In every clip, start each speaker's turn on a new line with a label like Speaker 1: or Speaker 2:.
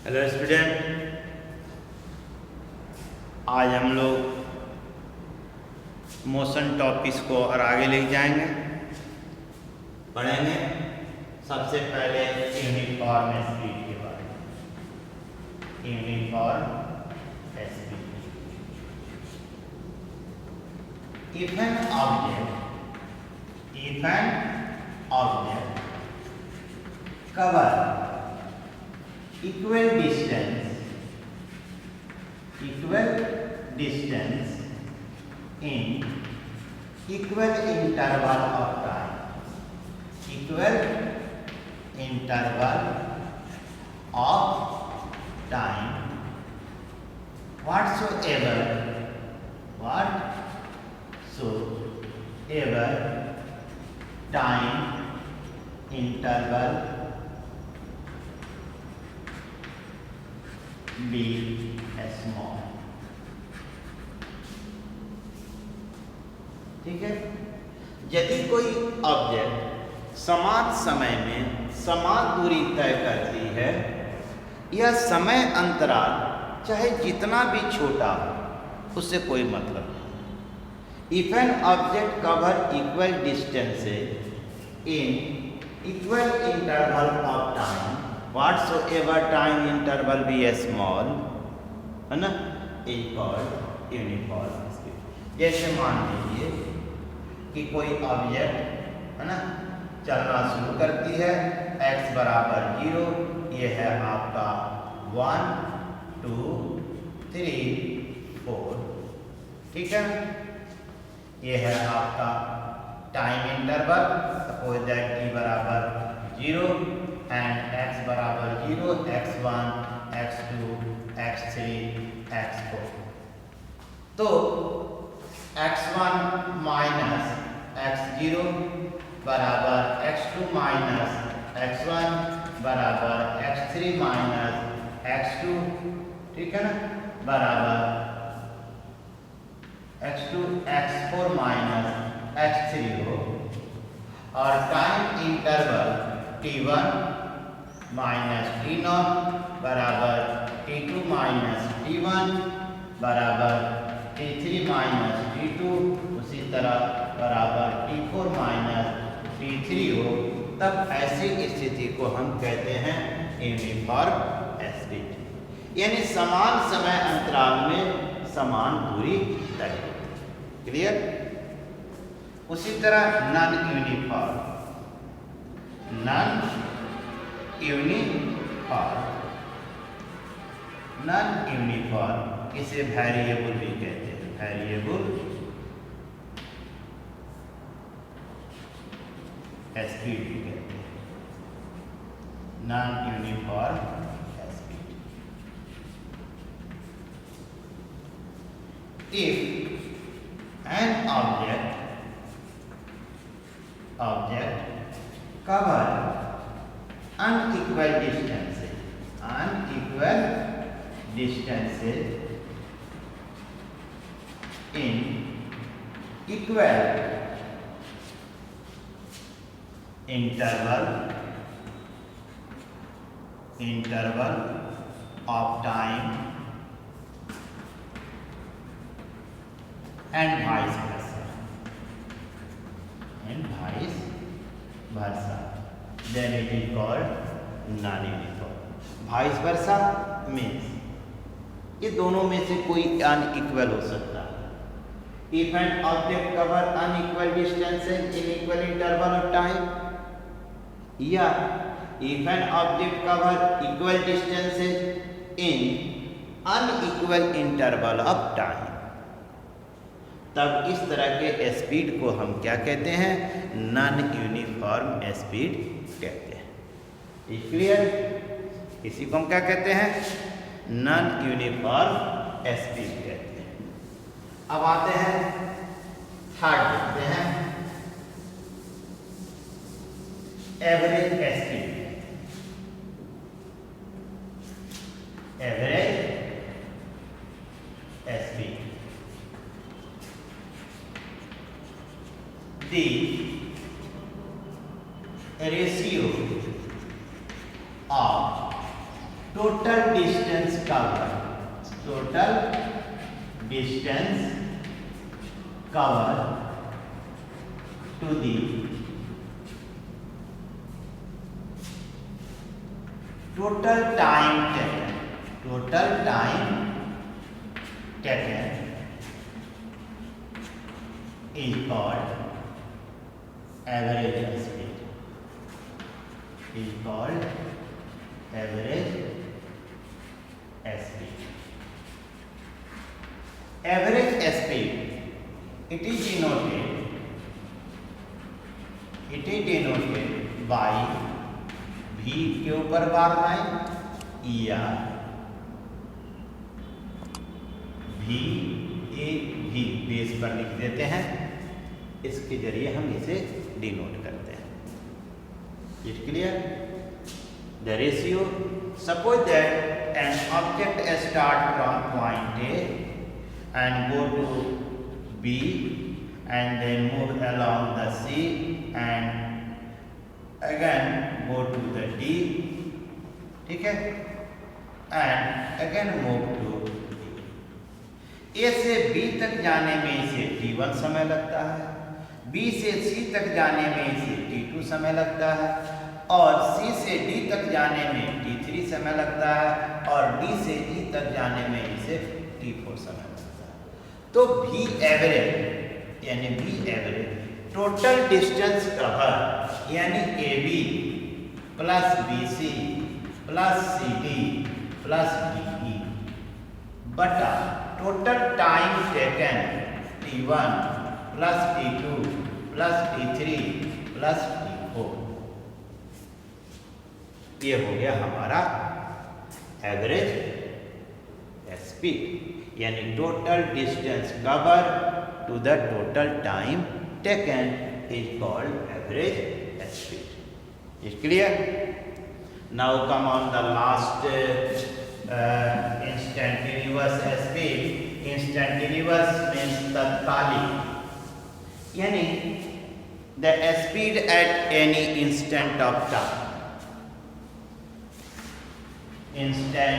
Speaker 1: Hello student, आज हम लोग मोशन टॉपिक्स को और आगे ले जाएंगे, पढ़ेंगे। सबसे पहले यूनिफॉर्म स्पीड के बारे में। Uniform speed. If an object cover equal distance in equal interval of time whatsoever time interval be small। ठीक है। यदि कोई ऑब्जेक्ट समान समय में समान दूरी तय करती है या समय अंतराल चाहे जितना भी छोटा हो, उससे कोई मतलब नहीं। If an object cover equal distances in equal interval of time whatsoever time interval be small, है ना, is called यूनिफॉर्म स्पीड। जैसे मान लीजिए कि कोई ऑब्जेक्ट, है ना, चलना शुरू करती है, x बराबर 0, ये है आपका 1 2 3 4, ठीक है। ये है आपका time interval, suppose that t बराबर 0 एंड x बराबर 0, x1 x2 x3 x4। तो x1 माइनस x0 बराबर x2 माइनस x1 बराबर x3 माइनस x2, ठीक है ना, बराबर x2 x4 माइनस x3 हो। और time interval t1 minus t0 बराबर t2 माइनस t1 बराबर t3 माइनस t2, उसी तरह बराबर t4 माइनस t3 हो, तब ऐसी स्थिति को हम कहते हैं यूनिफॉर्म स्पीड, यानी समान समय अंतराल में समान दूरी तय होती। क्लियर। उसी तरह नॉन यूनिफॉर्म इसे वेरिएबल भी कहते हैं। वेरिएबल स्पीड भी कहते हैं। Non uniform speed. If an object cover unequal distances in equal interval of time and vice versa, then it is called non-uniform। vice versa means ये दोनों में से कोई अनइक्वल हो सकता है। If an object cover unequal distances in equal interval of time, या if an object cover equal distances in unequal interval of time, तब इस तरह के स्पीड को हम क्या कहते हैं? नॉन यूनिफॉर्म स्पीड कहते हैं। क्लियर। इसी को हम क्या कहते हैं? नॉन यूनिफॉर्म स्पीड कहते हैं। अब आते हैं थर्ड, देखते हैं average speed. Average speed the ratio of total distance covered, total distance covered to the total time taken, total time taken is called average speed, is called average speed. Average speed, it is denoted by v के ऊपर बार line या v a v base पर लिख देते हैं, इसके जरिए हम इसे डिनोट करते हैं. It clear? The ratio, suppose that an object start from point A and go to B and then move along the C and again go to the D, ठीक है, and again move to D. A से B तक जाने में इसे T1 समय लगता है, B से C तक जाने में इसे T2 समय लगता है, और C से D तक जाने में T3 समय लगता है, और D से E तक जाने में इसे T4 समय लगता है. तो V एवरेज यानी V average total distance cover यानी AB plus BC plus CD plus DE बटा total time taken T1 plus T2 plus T3 plus T4, ये हो गया हमारा एवरेज स्पीड यानी total distance cover to the total time taken is called average speed. Is clear? Now come on the last instantaneous speed. Instantaneous means तत्कालिक, यानी the speed at any instant of time. Instantaneous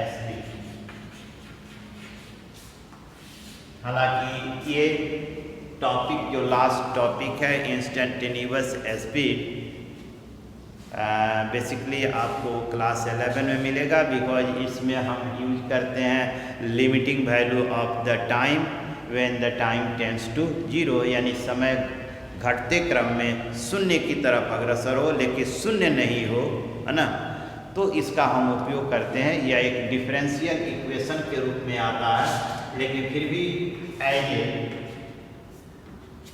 Speaker 1: speed, हालांकि ये topic जो last topic है instantaneous speed, basically आपको class 11 में मिलेगा, because इसमें हम यूज करते हैं limiting value of the time when the time tends to 0, यानी समय घटते क्रम में शून्य की तरफ अग्रसर हो लेकिन शून्य नहीं हो, है ना, तो इसका हम उपयोग करते हैं. यह एक डिफरेंशियल इक्वेशन के रूप में आता है, लेकिन फिर भी एज ए,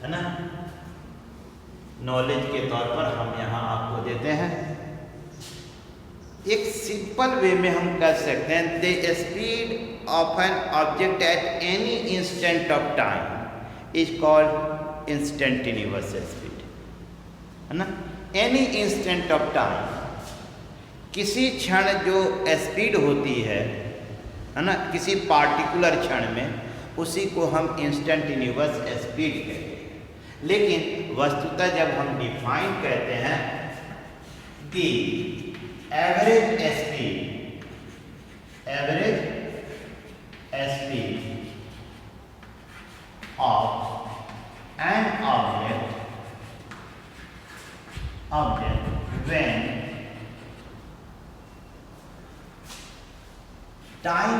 Speaker 1: है ना, नॉलेज के तौर पर हम यहाँ आपको देते हैं. एक सिंपल वे में हम कह सकते हैं the speed of an object at any instant of time is called instantaneous speed, है ना. एनी इंस्टेंट ऑफ टाइम, किसी क्षण जो स्पीड होती है ना, किसी पार्टिकुलर क्षण में, उसी को हम इंस्टेंटेनियस स्पीड कहते हैं. लेकिन वस्तुतः जब हम डिफाइन कहते हैं कि average speed of an object when time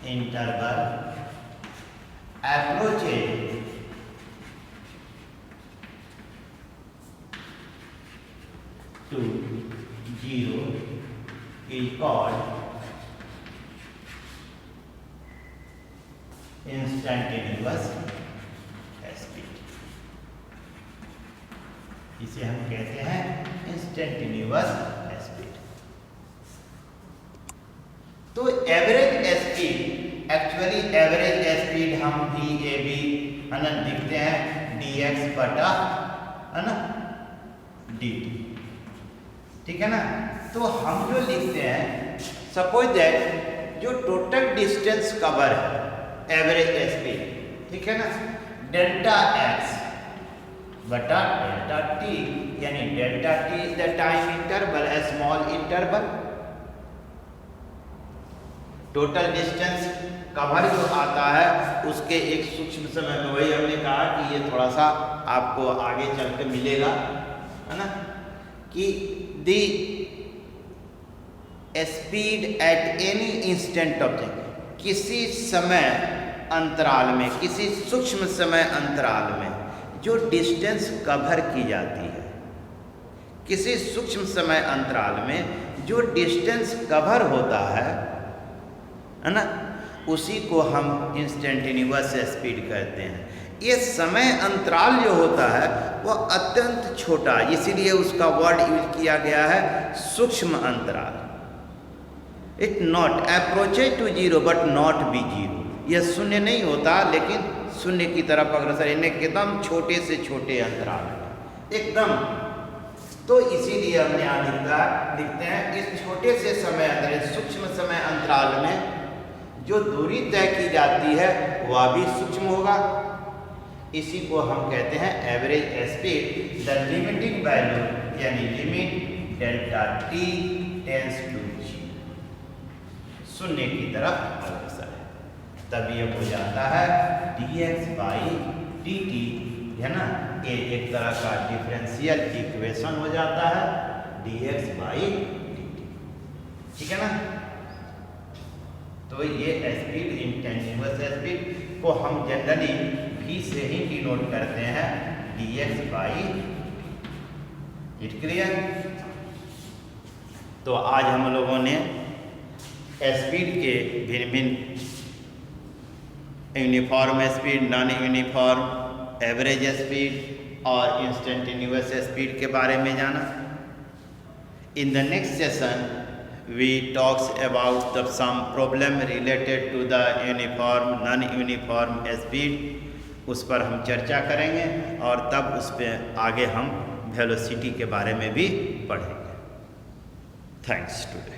Speaker 1: interval approaches to 0 is called instantaneous speed. इसे हम कहते हैं इंस्टेंटेनियस स्पीड. तो average speed, actually average speed हम VAB है ना लिखते हैं dx बटा है ना dt, ठीक है ना. तो हम जो लिखते हैं, सपोज दैट जो टोटल डिस्टेंस कवर है एवरेज स्पीड, ठीक है ना, डेल्टा x बटा डेल्टा टी, यानी delta T is the time interval, A small interval. Total distance cover जो आता है उसके एक सूक्ष्म समय में, वही हमने कहा कि ये थोड़ा सा आपको आगे चल के मिलेगा, है ना, कि the speed at any instant object, किसी समय अंतराल में, किसी सूक्ष्म समय अंतराल में जो डिस्टेंस कवर की जाती है, किसी सूक्ष्म समय अंतराल में जो डिस्टेंस कवर होता है ना, उसी को हम इंस्टेंटेनियस स्पीड कहते हैं। ये समय अंतराल जो होता है वह अत्यंत छोटा, इसीलिए उसका वर्ड यूज किया गया है सूक्ष्म अंतराल। It not approaches to zero but not be zero, यह शून्य नहीं होता लेकिन शून्य की तरफ अग्रसर, एकदम छोटे से छोटे अंतराल में एकदम। तो इसीलिए हमने यहाँ लिखते हैं इस छोटे से समय अंतराल, सूक्ष्म समय अंतराल में जो दूरी तय की जाती है वह भी सूक्ष्म होगा। इसी को हम कहते हैं average speed. The limiting value यानी limit delta t tends to शून्य की तरफ अग्रसर है, तब ये हो जाता है dx बाई dt, है ना, ये एक तरह का डिफरेंशियल इक्वेशन हो जाता है dx बाई dt, ठीक है ना। तो ये स्पीड, इंस्टेंटेनियस स्पीड को हम जनरली v से ही डिनोट करते हैं, dx बाई, इट क्लियर। तो आज हम लोगों ने स्पीड के भिन्न भिन्न uniform speed, non uniform, average speed और इंस्टेंटेनियस स्पीड के बारे में जाना। In the next session we talks about the some problem related to the uniform non uniform speed, उस पर हम चर्चा करेंगे और तब उस पर आगे हम वेलोसिटी के बारे में भी पढ़ेंगे। Thanks today.